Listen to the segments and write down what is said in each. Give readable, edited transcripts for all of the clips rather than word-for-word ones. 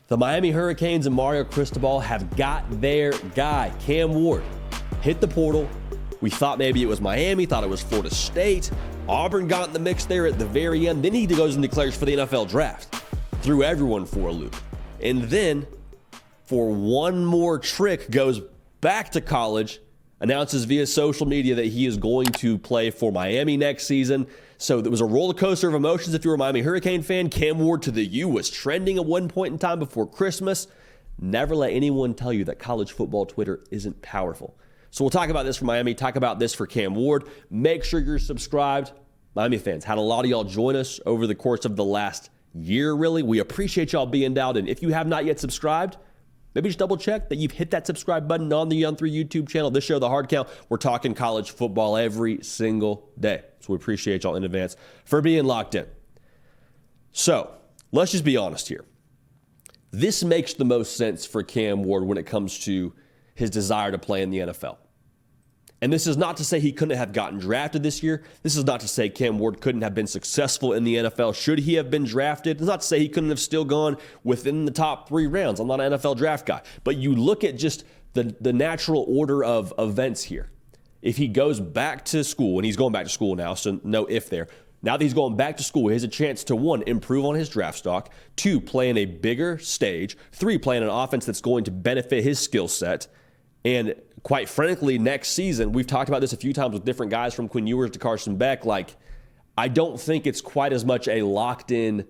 The Miami Hurricanes and Mario Cristobal have got their guy, Cam Ward, hit the portal. We thought maybe it was Miami, thought it was Florida State. Auburn got in the mix there at the very end. Then he goes and declares for the NFL draft. Threw everyone for a loop. And then, for one more trick, goes back to college, announces via social media that he is going to play for Miami next season. So there was a roller coaster of emotions if you were a Miami Hurricane fan. Cam Ward to the U was trending at one point in time before Christmas. Never let anyone tell you that college football Twitter isn't powerful. So we'll talk about this for Miami, talk about this for Cam Ward. Make sure you're subscribed. Miami fans, had a lot of y'all join us over the course of the last year, really. We appreciate y'all being dialed in. If you have not yet subscribed, maybe just double check that you've hit that subscribe button on the Young 3 YouTube channel. This show, The Hard Count, we're talking college football every single day. So we appreciate y'all in advance for being locked in. So let's just be honest here. This makes the most sense for Cam Ward when it comes to his desire to play in the NFL. And this is not to say he couldn't have gotten drafted this year. This is not to say Cam Ward couldn't have been successful in the NFL should he have been drafted. It's not to say he couldn't have still gone within the top 3 rounds. I'm not an NFL draft guy. But you look at just the natural order of events here. If he goes back to school, and he's going back to school now, so no if there. Now that he's going back to school, he has a chance to, 1, improve on his draft stock, 2, play in a bigger stage, 3, play in an offense that's going to benefit his skill set. And quite frankly, next season, we've talked about this a few times with different guys from Quinn Ewers to Carson Beck. Like, I don't think it's quite as much a locked-in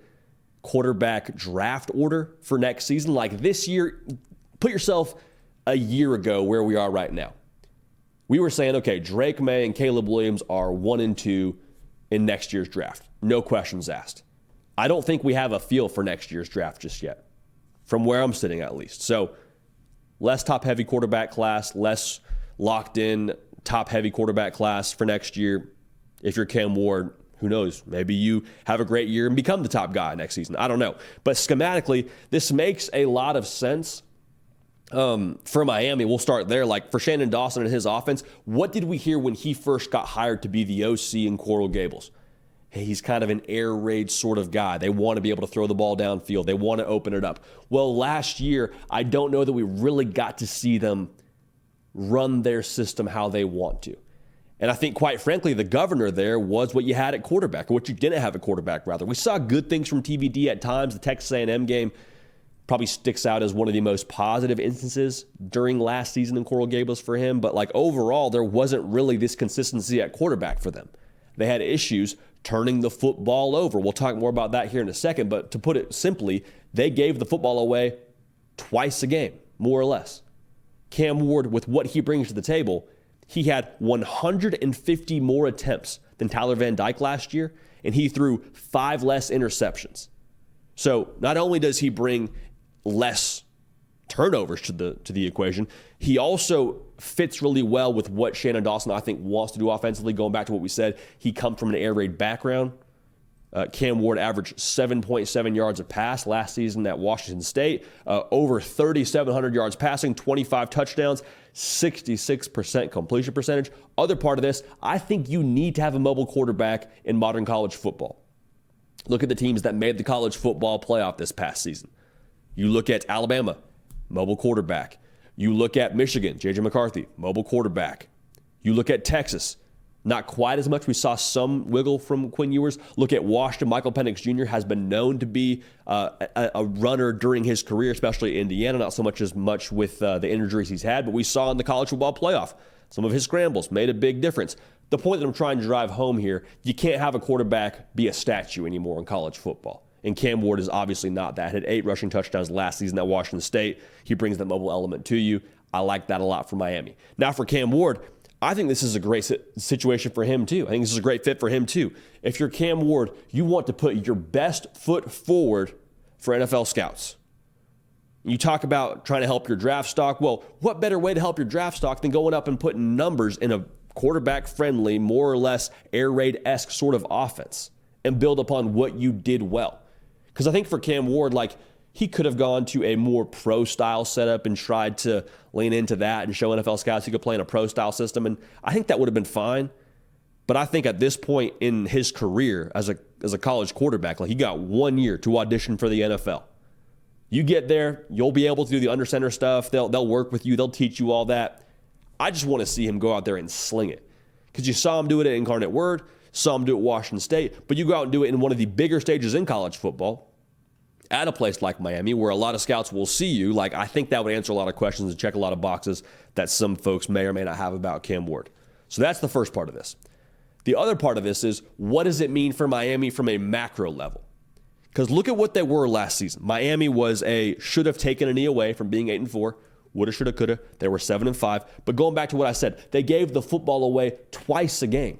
quarterback draft order for next season. Like this year, put yourself a year ago where we are right now. We were saying, okay, Drake May and Caleb Williams are 1 and 2 in next year's draft. No questions asked. I don't think we have a feel for next year's draft just yet, from where I'm sitting at least. So, less top-heavy quarterback class, less locked-in top-heavy quarterback class for next year. If you're Cam Ward, who knows? Maybe you have a great year and become the top guy next season. I don't know. But schematically, this makes a lot of sense for Miami. We'll start there. Like for Shannon Dawson and his offense, what did we hear when he first got hired to be the OC in Coral Gables? Hey, he's kind of an air raid sort of guy. They want to be able to throw the ball downfield. They want to open it up. Well, last year, I don't know that we really got to see them run their system how they want to. And I think, quite frankly, the governor there was what you had at quarterback, or what you didn't have at quarterback, rather. We saw good things from TVD at times. The Texas A&M game probably sticks out as one of the most positive instances during last season in Coral Gables for him. But like overall, there wasn't really this consistency at quarterback for them. They had issues turning the football over. We'll talk more about that here in a second, but to put it simply, they gave the football away twice a game, more or less. Cam Ward, with what he brings to the table, he had 150 more attempts than Tyler Van Dyke last year, and he threw 5 less interceptions. So not only does he bring less turnovers to the equation, he also fits really well with what Shannon Dawson, I think, wants to do offensively. Going back to what we said, he comes from an air raid background. Cam Ward averaged 7.7 yards a pass last season at Washington State, over 3,700 yards passing, 25 touchdowns, 66% completion percentage. Other part of this, I think you need to have a mobile quarterback in modern college football. Look at the teams that made the college football playoff this past season. You look at Alabama, mobile quarterback. You look at Michigan, J.J. McCarthy, mobile quarterback. You look at Texas, not quite as much. We saw some wiggle from Quinn Ewers. Look at Washington. Michael Penix Jr. has been known to be a runner during his career, especially in Indiana, not so much with the injuries he's had, but we saw in the college football playoff, some of his scrambles made a big difference. The point that I'm trying to drive home here, you can't have a quarterback be a statue anymore in college football. And Cam Ward is obviously not that. Had 8 rushing touchdowns last season at Washington State. He brings that mobile element to you. I like that a lot for Miami. Now for Cam Ward, I think this is a great situation for him too. I think this is a great fit for him too. If you're Cam Ward, you want to put your best foot forward for NFL scouts. You talk about trying to help your draft stock. Well, what better way to help your draft stock than going up and putting numbers in a quarterback-friendly, more or less air raid-esque sort of offense and build upon what you did well? Because I think for Cam Ward, like, he could have gone to a more pro-style setup and tried to lean into that and show NFL scouts he could play in a pro-style system, and I think that would have been fine. But I think at this point in his career as a college quarterback, like, he got 1 year to audition for the NFL. You get there, you'll be able to do the under center stuff. They'll work with you. They'll teach you all that. I just want to see him go out there and sling it. Because you saw him do it at Incarnate Word, saw him do it at Washington State, but you go out and do it in one of the bigger stages in college football at a place like Miami where a lot of scouts will see you. Like, I think that would answer a lot of questions and check a lot of boxes that some folks may or may not have about Cam Ward. So that's the first part of this. The other part of this is, what does it mean for Miami from a macro level? Because look at what they were last season. Miami was should have taken a knee away from being 8-4. Woulda, shoulda, coulda. They were 7-5. But going back to what I said, they gave the football away twice a game.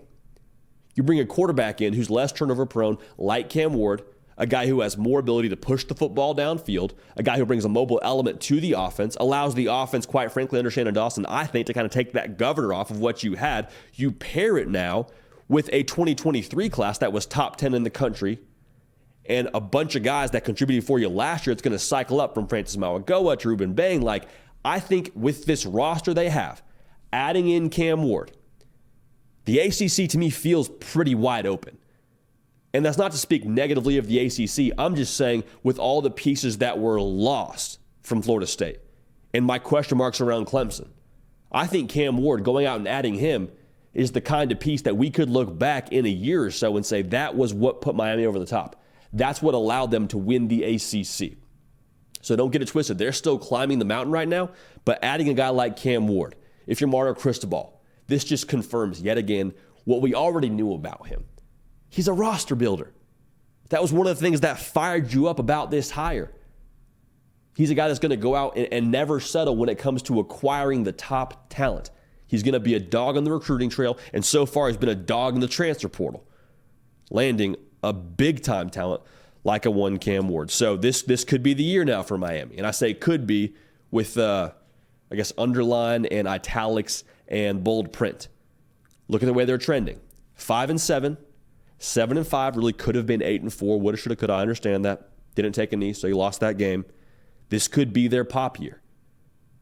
You bring a quarterback in who's less turnover prone, like Cam Ward, a guy who has more ability to push the football downfield, a guy who brings a mobile element to the offense, allows the offense, quite frankly, under Shannon Dawson, I think, to kind of take that governor off of what you had. You pair it now with a 2023 class that was top 10 in the country and a bunch of guys that contributed for you last year. It's going to cycle up from Francis Mauigoa to Ruben Bain. Like, I think with this roster they have, adding in Cam Ward, the ACC to me feels pretty wide open. And that's not to speak negatively of the ACC. I'm just saying with all the pieces that were lost from Florida State and my question marks around Clemson, I think Cam Ward, going out and adding him, is the kind of piece that we could look back in a year or so and say that was what put Miami over the top. That's what allowed them to win the ACC. So don't get it twisted. They're still climbing the mountain right now, but adding a guy like Cam Ward, if you're Mario Cristobal, this just confirms yet again what we already knew about him. He's a roster builder. That was one of the things that fired you up about this hire. He's a guy that's going to go out and never settle when it comes to acquiring the top talent. He's going to be a dog on the recruiting trail, and so far he's been a dog in the transfer portal, landing a big-time talent like a one Cam Ward. So this could be the year now for Miami. And I say could be with, underline and italics and bold print. Look at the way they're trending. 5-7, 7-5, really could have been 8-4. Woulda, shoulda, coulda. I understand that. Didn't take a knee, so you lost that game. This could be their pop year.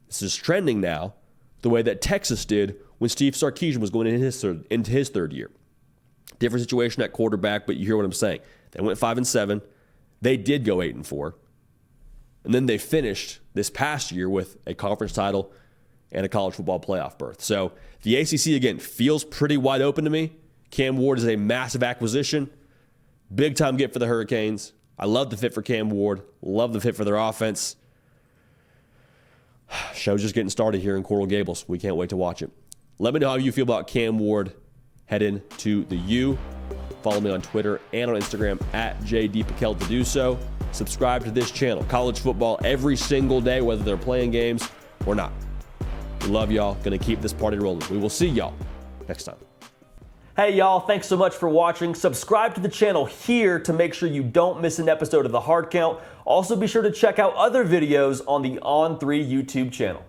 This is trending now the way that Texas did when Steve Sarkisian was going into his third year. Different situation at quarterback, but you hear what I'm saying. They went 5-7. They did go 8-4. And then they finished this past year with a conference title and a college football playoff berth. So the ACC, again, feels pretty wide open to me. Cam Ward is a massive acquisition. Big time get for the Hurricanes. I love the fit for Cam Ward. Love the fit for their offense. Show's just getting started here in Coral Gables. We can't wait to watch it. Let me know how you feel about Cam Ward heading to the U. Follow me on Twitter and on Instagram at JDPikel to do so. Subscribe to this channel. College football every single day, whether they're playing games or not. We love y'all. Going to keep this party rolling. We will see y'all next time. Hey y'all, thanks so much for watching. Subscribe to the channel here to make sure you don't miss an episode of The Hard Count. Also be sure to check out other videos on the On3 YouTube channel.